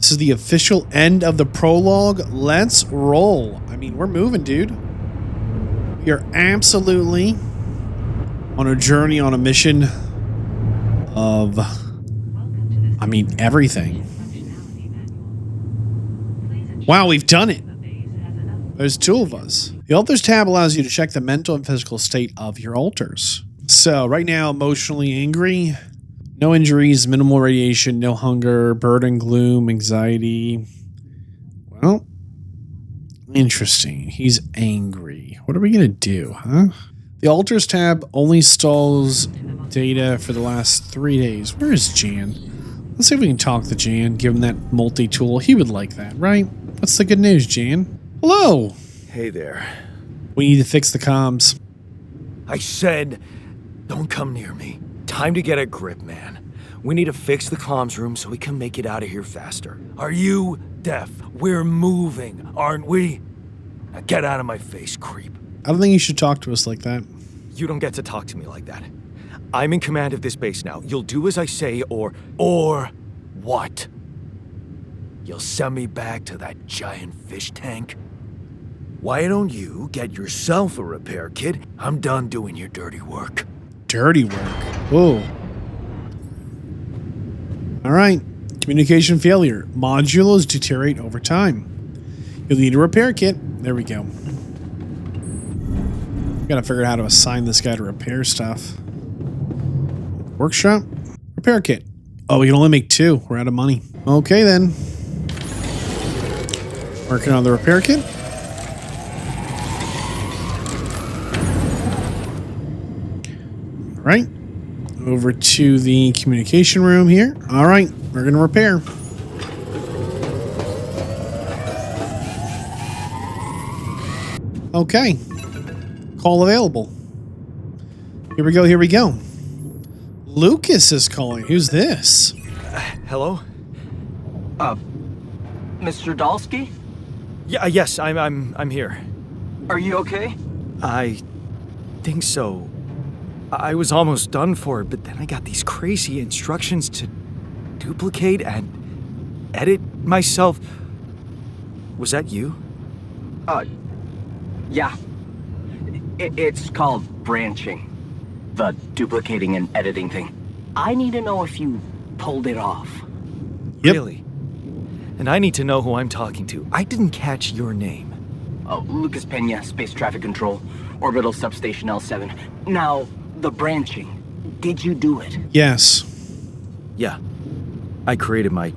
This is the official end of the prologue. Let's roll. I mean, we're moving, dude. We are absolutely on a journey, on a mission of, I mean, everything. Wow, we've done it. There's 2 of us. The altars tab allows you to check the mental and physical state of your altars. So right now, emotionally angry, no injuries, minimal radiation, no hunger, burden, gloom, anxiety. Well, interesting. He's angry. What are we going to do, huh? The altars tab only stalls data for the last 3 days. Where is Jan? Let's see if we can talk to Jan, give him that multi-tool. He would like that, right? What's the good news, Jan? Hello. Hey there. We need to fix the comms. I said, don't come near me. Time to get a grip, man. We need to fix the comms room so we can make it out of here faster. Are you deaf? We're moving, aren't we? Now get out of my face, creep. I don't think you should talk to us like that. You don't get to talk to me like that. I'm in command of this base now. You'll do as I say, or what? You'll send me back to that giant fish tank? Why don't you get yourself a repair kit? I'm done doing your dirty work. Dirty work. Whoa. All right. Communication failure. Modules deteriorate over time. You'll need a repair kit. There we go. Gotta figure out how to assign this guy to repair stuff. Workshop. Repair kit. Oh, we can only make 2. We're out of money. Okay, then. Working on the repair kit. All right. Over to the communication room here. All right. We're going to repair. Okay. Call available. Here we go. Here we go. Lucas is calling. Who's this? Hello? Mr. Dalsky? Yeah, yes, I'm here. Are you okay? I think so. I was almost done for it, but then I got these crazy instructions to duplicate and edit myself. Was that you? Yeah. It's called branching. The duplicating and editing thing. I need to know if you pulled it off. Yep. Really? And I need to know who I'm talking to. I didn't catch your name. Lucas Pena, Space Traffic Control, Orbital Substation L7. Now, the branching. Did you do it? Yes. Yeah. I created my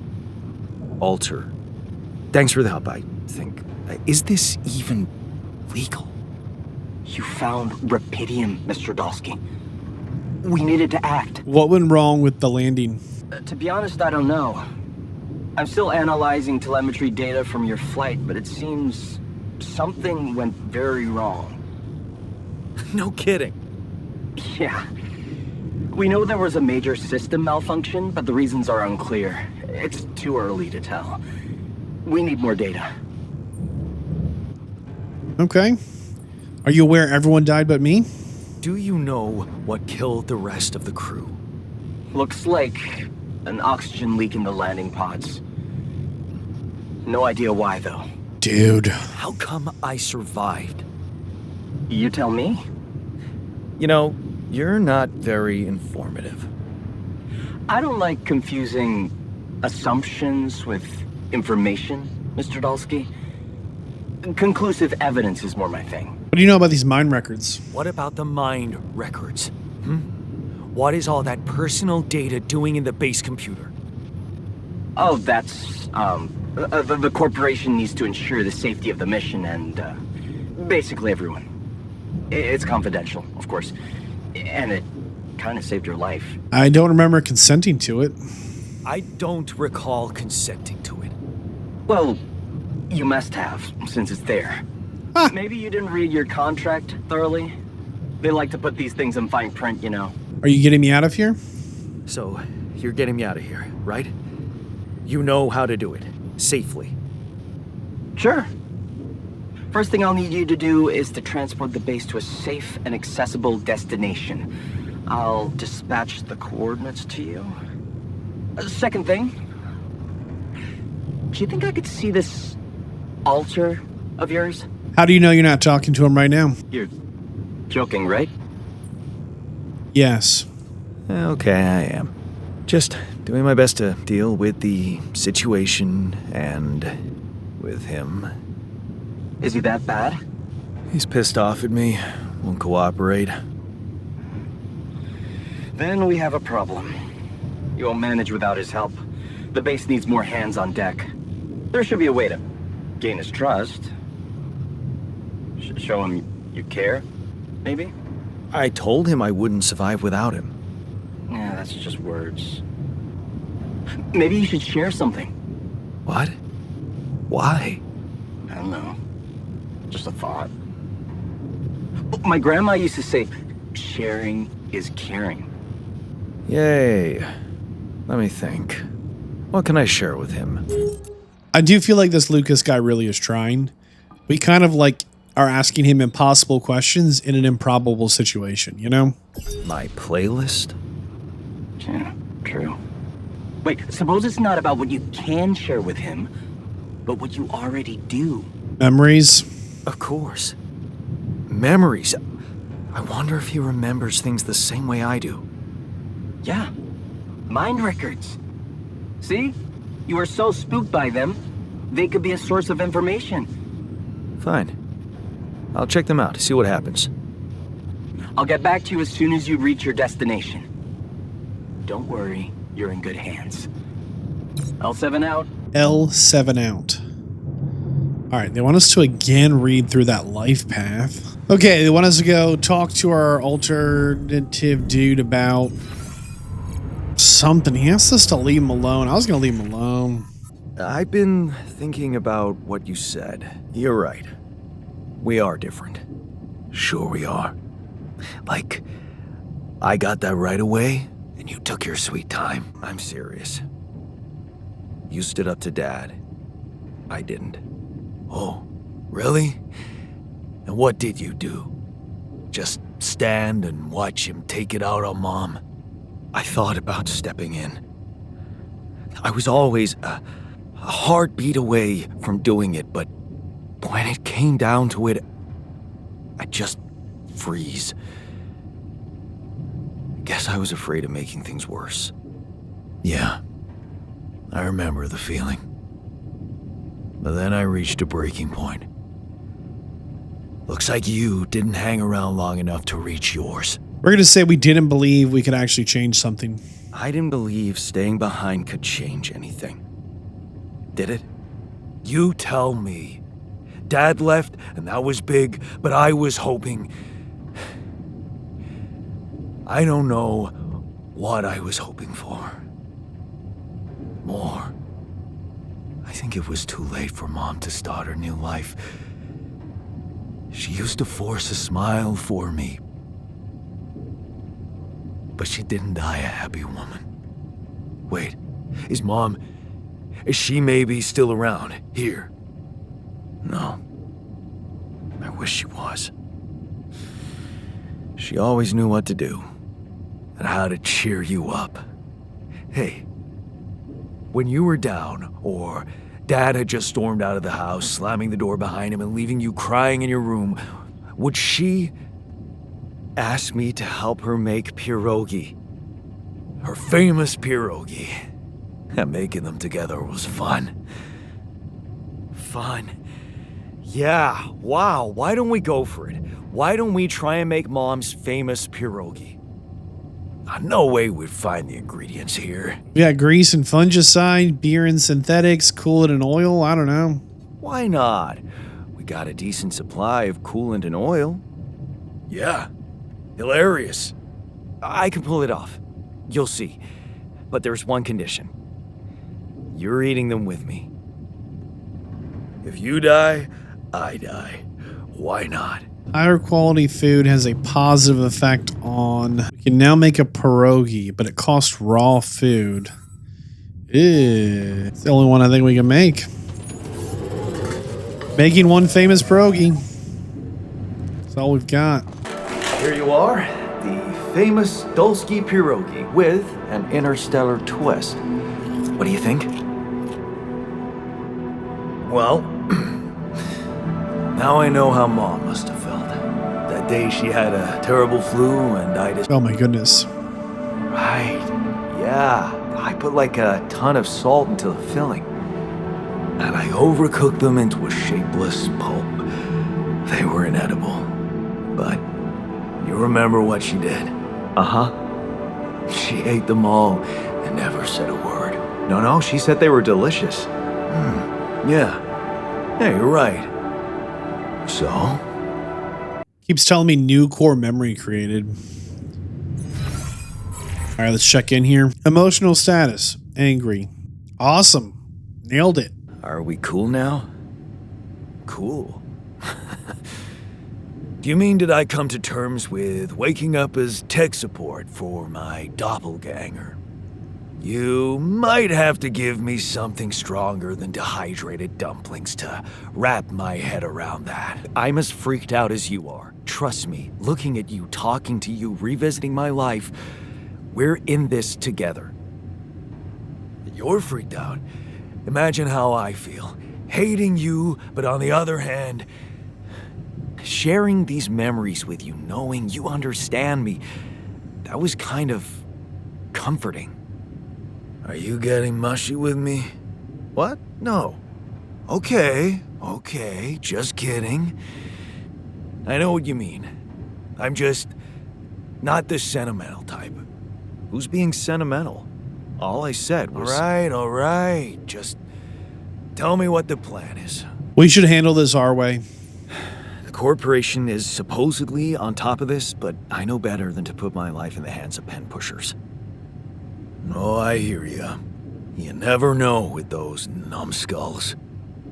altar. Thanks for the help, I think. Is this even legal? You found Rapidium, Mr. Dalsky. We needed to act. What went wrong with the landing? To be honest, I don't know. I'm still analyzing telemetry data from your flight, but it seems something went very wrong. No kidding. Yeah. We know there was a major system malfunction, but the reasons are unclear. It's too early to tell. We need more data. Okay. Are you aware everyone died but me? Do you know what killed the rest of the crew? Looks like an oxygen leak in the landing pods. No idea why, though. Dude. How come I survived? You tell me? You know, you're not very informative. I don't like confusing assumptions with information, Mr. Dalsky. Conclusive evidence is more my thing. What do you know about these mine records? What about the mind records? What is all that personal data doing in the base computer? Oh, that's, the corporation needs to ensure the safety of the mission and, basically everyone. It's confidential, of course. And it kind of saved your life. I don't remember consenting to it. I don't recall consenting to it. Well, you must have, since it's there. Ah. Maybe you didn't read your contract thoroughly. They like to put these things in fine print, you know. Are you getting me out of here? So, you're getting me out of here, right? You know how to do it. Safely. Sure. First thing I'll need you to do is to transport the base to a safe and accessible destination. I'll dispatch the coordinates to you. Second thing, do you think I could see this altar of yours? How do you know you're not talking to him right now? You're joking, right? Yes. Okay, I am. Just doing my best to deal with the situation and with him. Is he that bad? He's pissed off at me, won't cooperate. Then we have a problem. You won't manage without his help. The base needs more hands on deck. There should be a way to gain his trust. Show him you care, maybe? I told him I wouldn't survive without him. Yeah, that's just words. Maybe you should share something. What? Why? I don't know. Just a thought. My grandma used to say, sharing is caring. Yay. Let me think. What can I share with him? I do feel like this Lucas guy really is trying. We kind of like are asking him impossible questions in an improbable situation, you know? My playlist? Yeah, true. Wait, suppose it's not about what you can share with him, but what you already do. Memories. Of course. Memories. I wonder if he remembers things the same way I do. Yeah, mind records. See? You are so spooked by them, they could be a source of information. Fine. I'll check them out, see what happens. I'll get back to you as soon as you reach your destination. Don't worry, you're in good hands. L7 out. L7 out. All right, they want us to again read through that life path. Okay, they want us to go talk to our alternative dude about something. He asked us to leave him alone. I was going to leave him alone. I've been thinking about what you said. You're right. We are different. Sure we are. Like, I got that right away, and you took your sweet time. I'm serious. You stood up to Dad. I didn't. Oh, really? And what did you do? Just stand and watch him take it out on Mom? I thought about stepping in. I was always a heartbeat away from doing it, but when it came down to it, I'd just freeze. Guess I was afraid of making things worse. Yeah, I remember the feeling. But then I reached a breaking point. Looks like you didn't hang around long enough to reach yours. We're going to say we didn't believe we could actually change something. I didn't believe staying behind could change anything. Did it? You tell me. Dad left, and that was big, but I was hoping... I don't know what I was hoping for. More. I think it was too late for Mom to start her new life. She used to force a smile for me. But she didn't die a happy woman. Wait, is she maybe still around, here? No. I wish she was. She always knew what to do, and how to cheer you up. Hey, when you were down, or Dad had just stormed out of the house, slamming the door behind him and leaving you crying in your room, would she ask me to help her make pierogi? Her famous pierogi. And making them together was fun. Fun. Yeah, wow, why don't we go for it? Why don't we try and make Mom's famous pierogi? No way we'd find the ingredients here. We got grease and fungicide, beer and synthetics, coolant and oil. I don't know. Why not? We got a decent supply of coolant and oil. Yeah, hilarious. I can pull it off. You'll see. But there's one condition. You're eating them with me. If you die, I die. Why not? Higher quality food has a positive effect on... We can now make a pierogi, but it costs raw food. Ew. It's the only one I think we can make. Making one famous pierogi. That's all we've got. Here you are, the famous Dulski pierogi with an interstellar twist. What do you think? Well, now I know how Mom must have felt. That day she had a terrible flu and I just... Oh my goodness. Right. Yeah. I put like a ton of salt into the filling. And I overcooked them into a shapeless pulp. They were inedible. But you remember what she did? Uh-huh. She ate them all and never said a word. No, she said they were delicious. Yeah. Yeah, you're right. So? Keeps telling me new core memory created. All right, let's check in here. Emotional status, angry. Awesome. Nailed it. Are we cool now? Cool. Do you mean did I come to terms with waking up as tech support for my doppelganger? You might have to give me something stronger than dehydrated dumplings to wrap my head around that. I'm as freaked out as you are. Trust me, looking at you, talking to you, revisiting my life, we're in this together. You're freaked out. Imagine how I feel. Hating you, but on the other hand, sharing these memories with you, knowing you understand me, that was kind of comforting. Are you getting mushy with me? What? No. Okay, just kidding. I know what you mean. I'm just not the sentimental type. Who's being sentimental? All I said was... All right. Just tell me what the plan is. We should handle this our way. The corporation is supposedly on top of this, but I know better than to put my life in the hands of pen pushers. Oh, I hear ya. You never know with those numbskulls.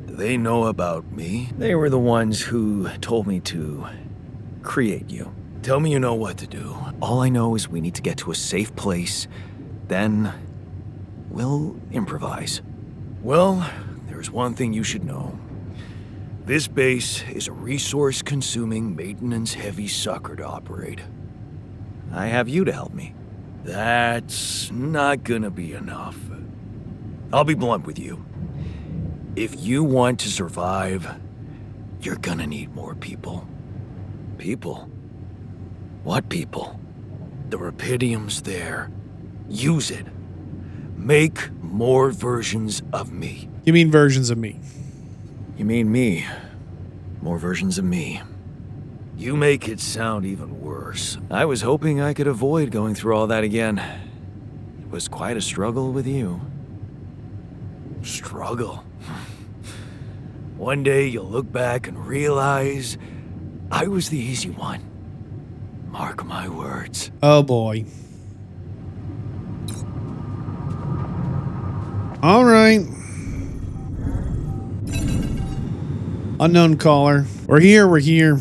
Do they know about me? They were the ones who told me to create you. Tell me you know what to do. All I know is we need to get to a safe place, then we'll improvise. Well, there's one thing you should know. This base is a resource-consuming, maintenance-heavy sucker to operate. I have you to help me. That's not gonna be enough. I'll be blunt with you. If you want to survive, you're gonna need more people. People? What people? The Rapidium's there. Use it. Make more versions of me. You mean versions of me? You mean me. More versions of me. You make it sound even worse. I was hoping I could avoid going through all that again. It was quite a struggle with you. Struggle? One day you'll look back and realize I was the easy one. Mark my words. Oh boy. All right. Unknown caller. We're here.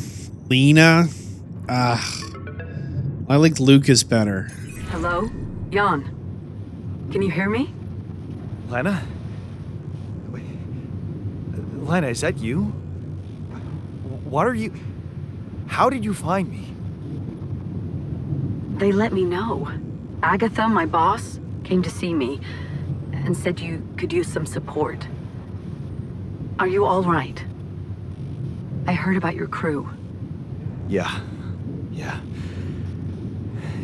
Lena. I liked Lucas better. Hello? Jan. Can you hear me? Lena? Wait. Lena, is that you? What are you... How did you find me? They let me know. Agatha, my boss, came to see me and said you could use some support. Are you all right? I heard about your crew. Yeah.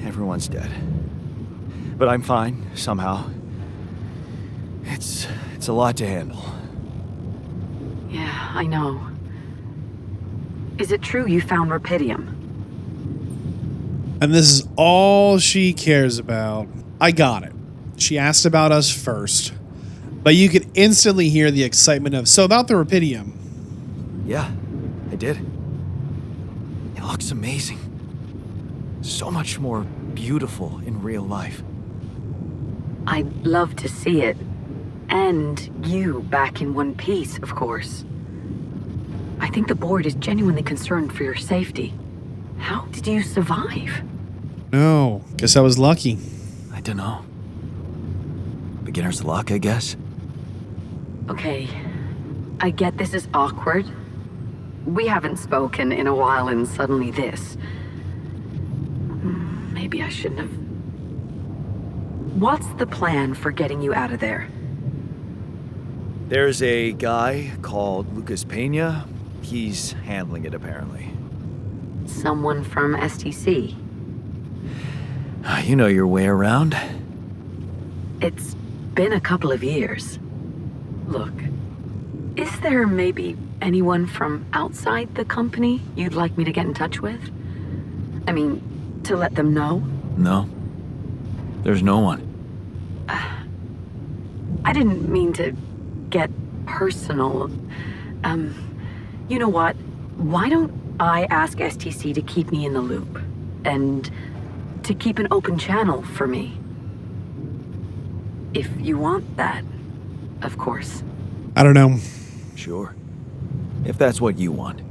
Everyone's dead. But I'm fine, somehow. It's a lot to handle. Yeah, I know. Is it true you found Rapidium? And this is all she cares about. I got it. She asked about us first. But you could instantly hear the excitement of, so about the Rapidium. Yeah, I did. It looks amazing. So much more beautiful in real life. I'd love to see it. And you back in one piece, of course. I think the board is genuinely concerned for your safety. How did you survive? No, guess I was lucky. I don't know. Beginner's luck, I guess. Okay, I get this is awkward. We haven't spoken in a while and suddenly this. Maybe I shouldn't have. What's the plan for getting you out of there? There's a guy called Lucas Pena. He's handling it, apparently. Someone from STC. You know your way around. It's been a couple of years. Look, is there maybe anyone from outside the company you'd like me to get in touch with? I mean, to let them know? No. There's no one. I didn't mean to get personal. You know what? Why don't I ask STC to keep me in the loop? And to keep an open channel for me? If you want that, of course. I don't know. Sure. If that's what you want.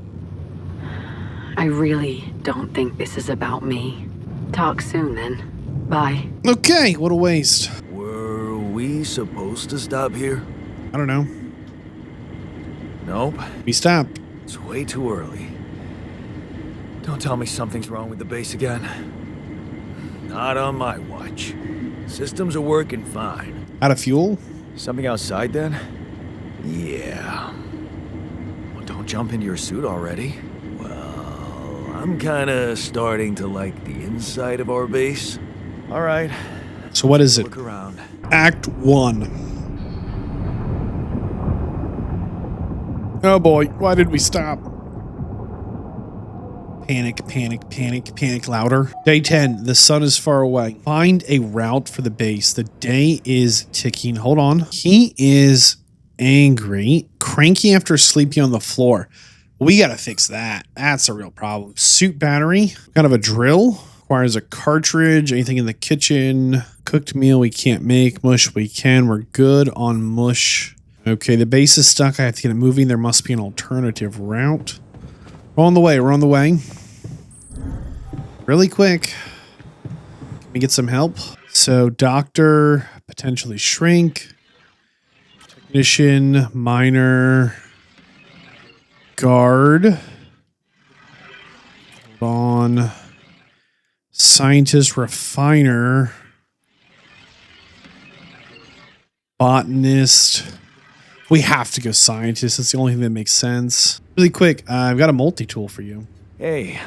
I really don't think this is about me. Talk soon then. Bye. Okay, what a waste. Were we supposed to stop here? I don't know. Nope. We stopped. It's way too early. Don't tell me something's wrong with the base again. Not on my watch. Systems are working fine. Out of fuel? Something outside then? Yeah. Well, don't jump into your suit already. Well, I'm kinda starting to like the inside of our base. All right. So what is it? Look around. Act 1. Oh boy, why did we stop? Panic, panic, panic, panic louder. Day 10, the sun is far away. Find a route for the base. The day is ticking. Hold on. He is angry, cranky after sleeping on the floor. We gotta fix that. That's a real problem. Suit battery, kind of a drill. Requires a cartridge, anything in the kitchen. Cooked meal we can't make. Mush we can. We're good on mush. Okay, the base is stuck. I have to get it moving. There must be an alternative route. We're on the way. We're on the way. Really quick. Can we get some help? So, doctor, potentially shrink. Technician, miner, guard. Hold on. Scientist, refiner. Botanist. We have to go scientist. That's the only thing that makes sense. Really quick, I've got a multi-tool for you. Hey,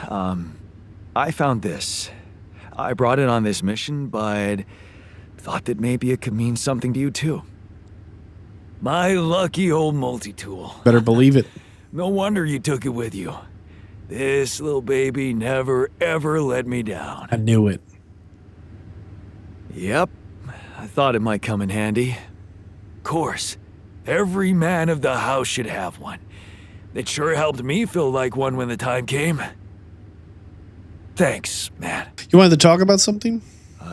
I found this. I brought it on this mission, but thought that maybe it could mean something to you too. My lucky old multi-tool. Better believe it. No wonder you took it with you. This little baby never ever let me down. I knew it. Yep, I thought it might come in handy. Of course, every man of the house should have one. It sure helped me feel like one when the time came. Thanks, man. You wanted to talk about something?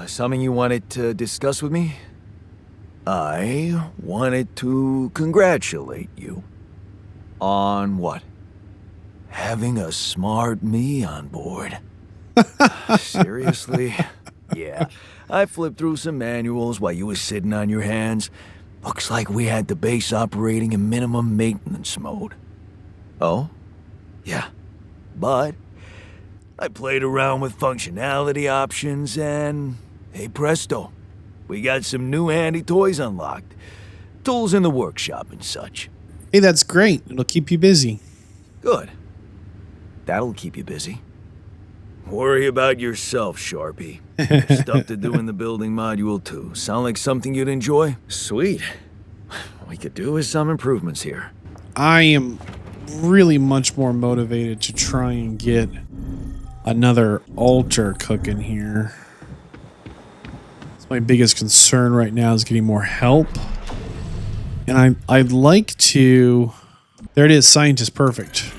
Something you wanted to discuss with me? I wanted to congratulate you. On what? Having a smart me on board. Seriously? Yeah. I flipped through some manuals while you was sitting on your hands. Looks like we had the base operating in minimum maintenance mode. Oh? Yeah. But I played around with functionality options and, hey presto, we got some new handy toys unlocked. Tools in the workshop and such. Hey, that's great. It'll keep you busy. Good. That'll keep you busy. Worry about yourself, Sharpie. Stuff to do in the building module too. Sound like something you'd enjoy? Sweet. We could do with some improvements here. I am really much more motivated to try and get another altar cooking here. That's my biggest concern right now, is getting more help. And I'd like to... There it is, scientist, perfect.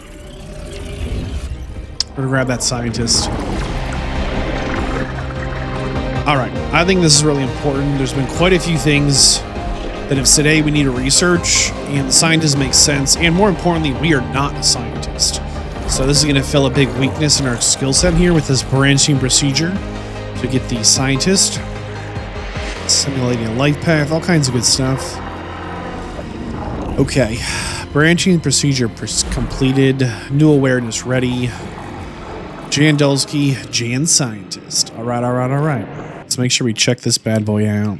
We're gonna grab that scientist. Alright, I think this is really important. There's been quite a few things that have said, hey, we need to research, and the scientist makes sense, and more importantly, we are not a scientist. So this is going to fill a big weakness in our skill set here with this branching procedure to get the scientist, simulating a life path, all kinds of good stuff. Okay, branching procedure completed, new awareness ready. Jan Dulski, Jan Scientist. All right. Let's make sure we check this bad boy out.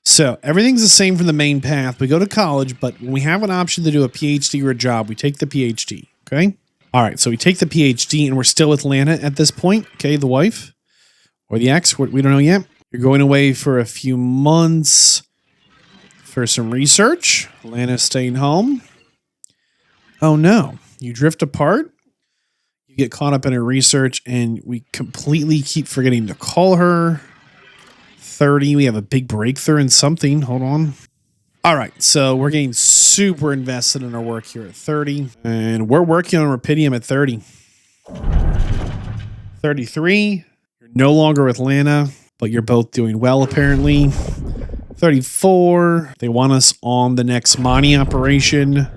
So everything's the same from the main path. We go to college, but when we have an option to do a PhD or a job, we take the PhD. Okay. All right. So we take the PhD and we're still with Lana at this point. Okay. The wife or the ex, we don't know yet. You're going away for a few months for some research. Lana's staying home. Oh no. You drift apart. You get caught up in her research and we completely keep forgetting to call her. 30. We have a big breakthrough in something. Hold on. All right. So we're getting super invested in our work here at 30. And we're working on Rapidium at 30. 33. You're no longer with Lana, but you're both doing well, apparently. 34. They want us on the next Monty operation.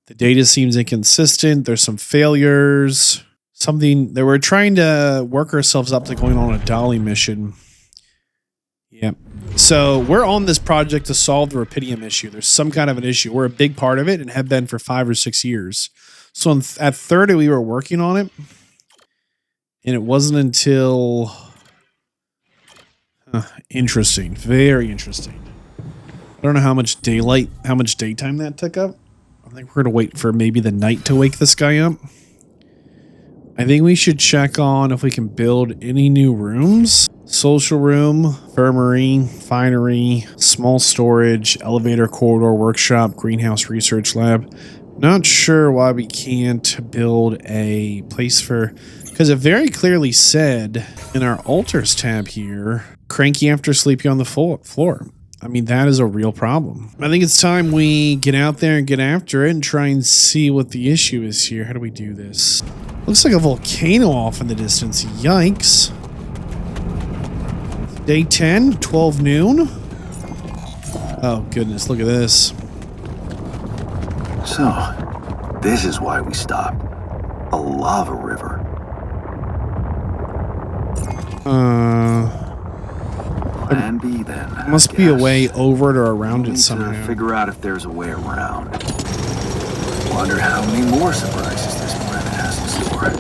The data seems inconsistent. There's some failures. Something that we're trying to work ourselves up to going on a Dolly mission. Yep. So we're on this project to solve the Rapidium issue. There's some kind of an issue. We're a big part of it and have been for 5 or 6 years. So at 30, we were working on it. And it wasn't until... interesting. Very interesting. I don't know how much daytime that took up. I think we're going to wait for maybe the night to wake this guy up. I think we should check on if we can build any new rooms. Social room, infirmary, finery, small storage, elevator corridor, workshop, greenhouse research lab. Not sure why we can't build a place for... Because it very clearly said in our altars tab here, cranky after sleeping on the floor. I mean, that is a real problem. I think it's time we get out there and get after it and try and see what the issue is here. How do we do this? Looks like a volcano off in the distance. Yikes. Day 10, 12 noon. Oh, goodness. Look at this. So, this is why we stopped. A lava river. Plan B then. Must be a way over it or around it somehow. To figure out if there's a way around. Wonder how many more surprises this planet has in store.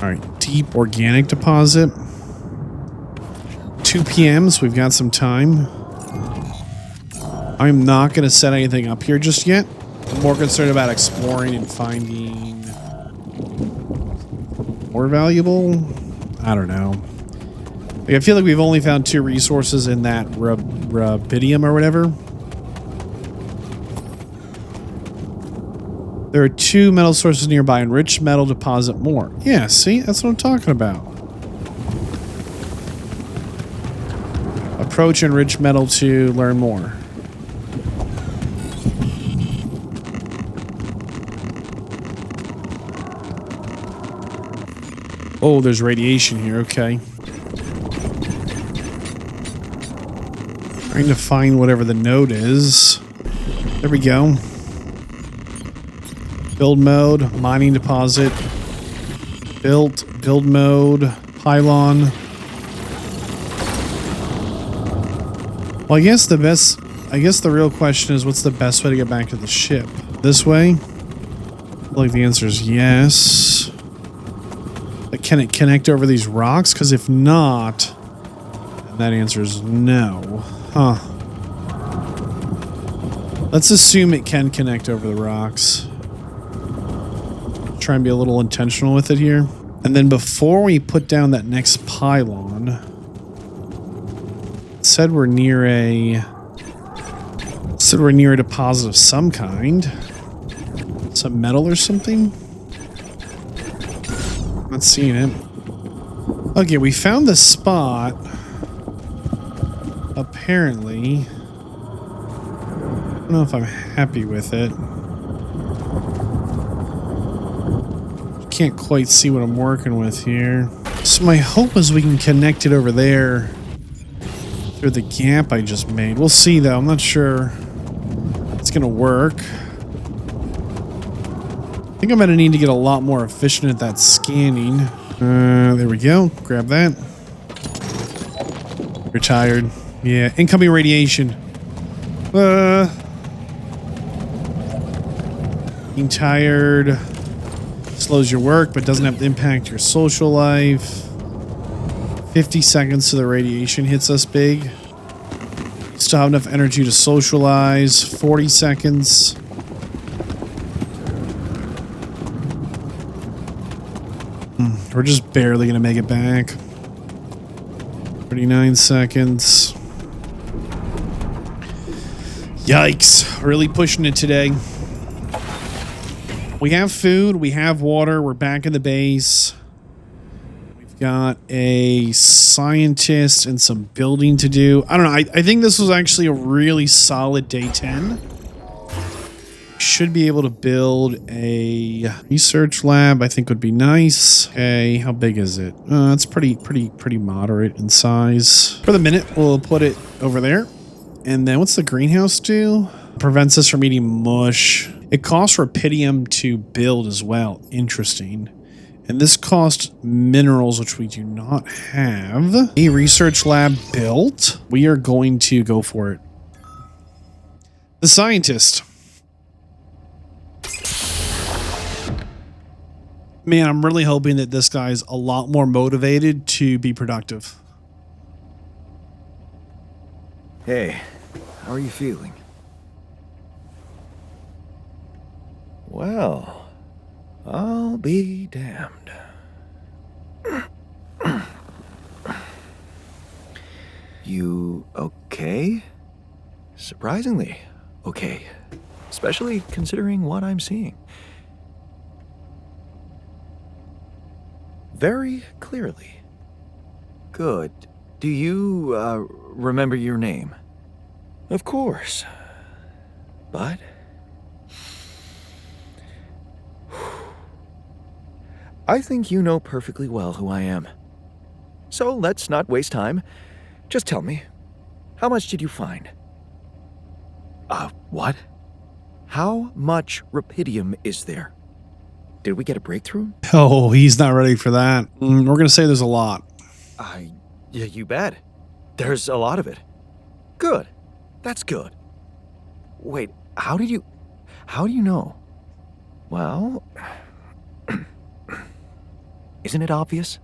All right, deep organic deposit. 2 p.m. So we've got some time. I'm not going to set anything up here just yet. I'm more concerned about exploring and finding more valuable. I don't know. Like, I feel like we've only found 2 resources in that rubidium or whatever. There are 2 metal sources nearby. Enriched metal deposit more. Yeah, see? That's what I'm talking about. Approach enriched metal to learn more. Oh, there's radiation here. Okay. Trying to find whatever the node is. There we go. Build mode, mining deposit. Build mode, pylon. Well, I guess the real question is what's the best way to get back to the ship? This way? I feel like the answer is yes. But can it connect over these rocks? Because if not, then that answer is no. Huh. Let's assume it can connect over the rocks. Try and be a little intentional with it here. And then before we put down that next pylon, it said we're near a deposit of some kind. Some metal or something. Not seeing it. Okay, we found the spot. Apparently. I don't know if I'm happy with it. Can't quite see what I'm working with here. So my hope is we can connect it over there through the gap I just made. We'll see though. I'm not sure it's gonna work. I think I'm gonna need to get a lot more efficient at that scanning. There we go. Grab that. Retired. Yeah, incoming radiation. Being tired slows your work, but doesn't have to impact your social life. 50 seconds till the radiation hits us big. Still have enough energy to socialize. 40 seconds. We're just barely gonna make it back. 39 seconds. Yikes. Really pushing it today. We have food. We have water. We're back in the base. We've got a scientist and some building to do. I don't know. I think this was actually a really solid day 10. Should be able to build a research lab. I think would be nice. Okay, how big is it? It's pretty moderate in size. For the minute, we'll put it over there. And then what's the greenhouse do? Prevents us from eating mush. It costs rupidium to build as well. Interesting. And this costs minerals, which we do not have. A research lab built. We are going to go for it. The scientist. Man, I'm really hoping that this guy's a lot more motivated to be productive. Hey, how are you feeling? Well, I'll be damned. You okay? Surprisingly okay. Especially considering what I'm seeing. Very clearly. Good. Do you, remember your name? Of course. But... I think you know perfectly well who I am. So let's not waste time. Just tell me, how much did you find? What? How much rupidium is there? Did we get a breakthrough? Oh, he's not ready for that. We're going to say there's a lot. Yeah, you bet. There's a lot of it. Good. That's good. Wait, how do you know? Well, isn't it obvious?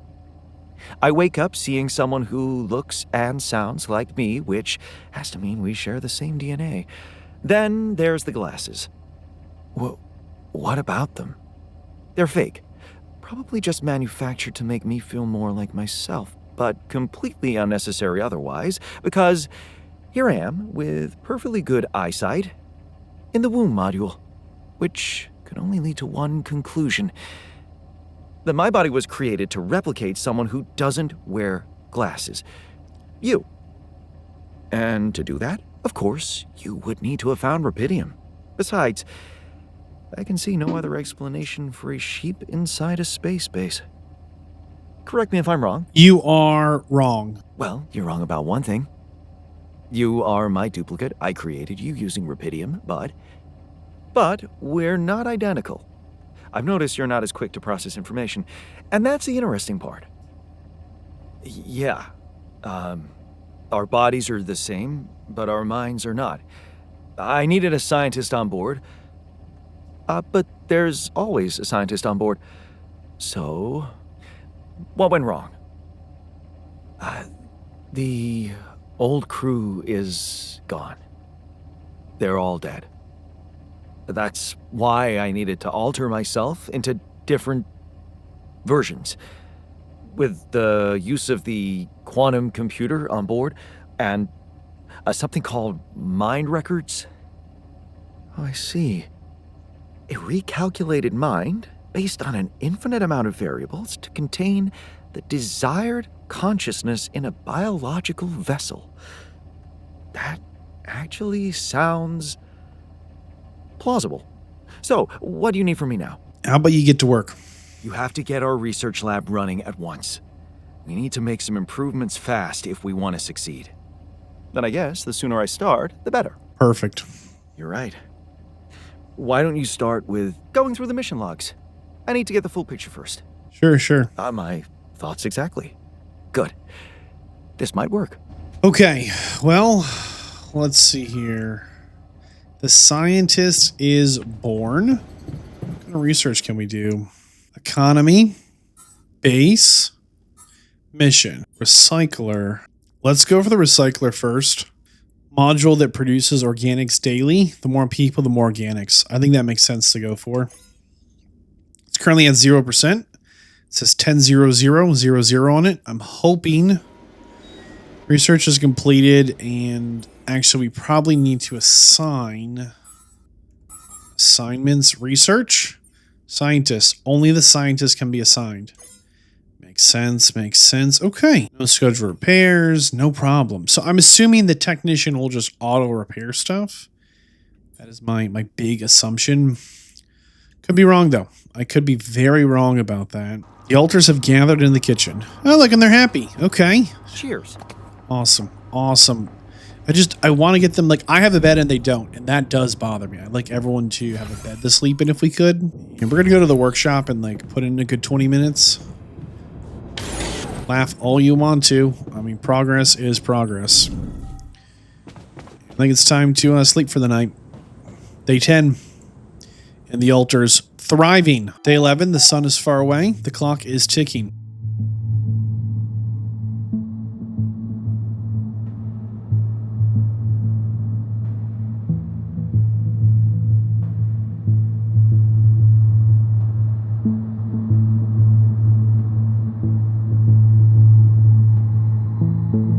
I wake up seeing someone who looks and sounds like me, which has to mean we share the same DNA. Then there's the glasses. What about them? They're fake. Probably just manufactured to make me feel more like myself, but completely unnecessary otherwise, because here I am with perfectly good eyesight in the womb module, which can only lead to one conclusion: that my body was created to replicate someone who doesn't wear glasses. You. And to do that, of course, you would need to have found rupidium. Besides, I can see no other explanation for a sheep inside a space base. Correct me if I'm wrong. You are wrong. Well, you're wrong about one thing. You are my duplicate. I created you using rupidium, but we're not identical. I've noticed you're not as quick to process information, and that's the interesting part. Yeah, our bodies are the same, but our minds are not. I needed a scientist on board, but there's always a scientist on board. So, what went wrong? The old crew is gone. They're all dead. That's why I needed to alter myself into different versions. With the use of the quantum computer on board and something called mind records. Oh, I see. A recalculated mind based on an infinite amount of variables to contain the desired consciousness in a biological vessel. That actually sounds plausible. So, what do you need from me now? How about you get to work? You have to get our research lab running at once. We need to make some improvements fast if we want to succeed. Then I guess the sooner I start, the better. Perfect. You're right. Why don't you start with going through the mission logs? I need to get the full picture first. Sure. My thoughts exactly. Good. This might work. Okay, well, let's see here. The scientist is born. What kind of research can we do? Economy, base, Mission. Recycler. Let's go for the recycler first. Module that produces organics daily. The more people, the more organics. I think that makes sense to go for. It's currently at 0%. It says 10-0-0-0-0 on it. I'm hoping research is completed, and actually we probably need to assign assignments. Research. Scientists. Only the scientists can be assigned. Makes sense, makes sense. Okay. No scheduled repairs, no problem. So I'm assuming the technician will just auto repair stuff. That is my big assumption. Could be wrong though. I could be very wrong about that. The altars have gathered in the kitchen. Oh, look, and they're happy. Okay. Cheers. Awesome. Awesome. I want to get them, like, I have a bed and they don't, and that does bother me. I'd like everyone to have a bed to sleep in if we could. And we're going to go to the workshop and, like, put in a good 20 minutes. Laugh all you want to. I mean, progress is progress. I think it's time to sleep for the night. Day 10. And the altar's thriving. Day 11, the sun is far away. The clock is ticking.